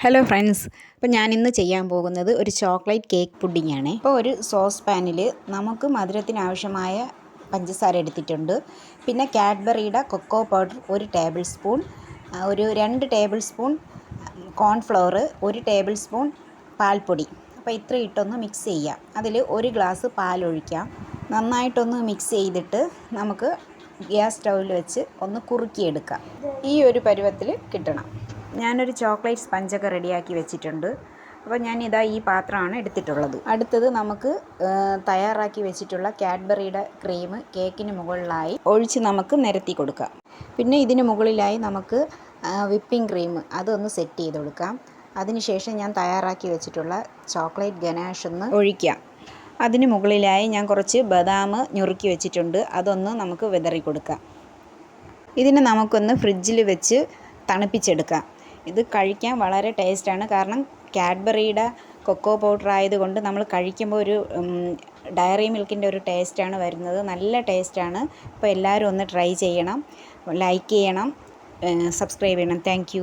Hello friends, അപ്പോൾ ഞാനിന്ന് ചെയ്യാൻ പോകുന്നത് ഒരു ചോക്ലേറ്റ് കേക്ക് പുഡിംഗ് ആണ്. ഇപ്പോൾ ഒരു സോസ് പാനിൽ നമുക്ക് മധുരത്തിന് ആവശ്യമായ പഞ്ചസാര എടുത്തിട്ടുണ്ട്. പിന്നെ കാഡ്ബറിയുടെ കൊക്കോ പൗഡർ 1 ടേബിൾ സ്പൂൺ, ഒരു 2 table spoon cornflour, 1 table spoon പാൽപ്പൊടി. അപ്പോൾ ഇത്ര ഇട്ടൊന്ന് മിക്സ് ചെയ്യാം. അതിൽ 1 ഗ്ലാസ് പാലൊഴിക്കാം. നന്നായിട്ടൊന്ന് മിക്സ് ചെയ്തിട്ട് നമുക്ക് ഗ്യാസ് സ്റ്റൗവിൽ വെച്ച് ഒന്ന് കുറുക്കിയെടുക്കാം. ഈ ഒരു പരുവത്തിൽ കിട്ടണം. ഞാനൊരു ചോക്ലേറ്റ് സ്പഞ്ചൊക്കെ റെഡിയാക്കി വെച്ചിട്ടുണ്ട്. അപ്പോൾ ഞാനിതാ ഈ പാത്രമാണ് എടുത്തിട്ടുള്ളത്. അടുത്തത് നമുക്ക് തയ്യാറാക്കി വെച്ചിട്ടുള്ള കാഡ്ബറിയുടെ ക്രീം കേക്കിന് മുകളിലായി ഒഴിച്ച് നമുക്ക് നിരത്തി കൊടുക്കാം. പിന്നെ ഇതിന് മുകളിലായി നമുക്ക് വിപ്പിംഗ് ക്രീം അതൊന്ന് സെറ്റ് ചെയ്ത് കൊടുക്കാം. അതിനുശേഷം ഞാൻ തയ്യാറാക്കി വെച്ചിട്ടുള്ള ചോക്ലേറ്റ് ഗനാഷ് ഒന്ന് ഒഴിക്കാം. അതിന് മുകളിലായി ഞാൻ കുറച്ച് ബദാം ഞുറുക്കി വെച്ചിട്ടുണ്ട്. അതൊന്ന് നമുക്ക് വിതറി കൊടുക്കാം. ഇതിന് നമുക്കൊന്ന് ഫ്രിഡ്ജിൽ വെച്ച് തണുപ്പിച്ചെടുക്കാം. ഇത് കഴിക്കാൻ വളരെ ടേസ്റ്റാണ്. കാരണം കാഡ്ബറിയുടെ കൊക്കോ പൗഡർ ആയതുകൊണ്ട് നമ്മൾ കഴിക്കുമ്പോൾ ഒരു ഡയറി മിൽക്കിൻ്റെ ഒരു ടേസ്റ്റാണ് വരുന്നത്. നല്ല ടേസ്റ്റാണ്. അപ്പോൾ എല്ലാവരും ഒന്ന് ട്രൈ ചെയ്യണം, ലൈക്ക് ചെയ്യണം, സബ്സ്ക്രൈബ് ചെയ്യണം. താങ്ക്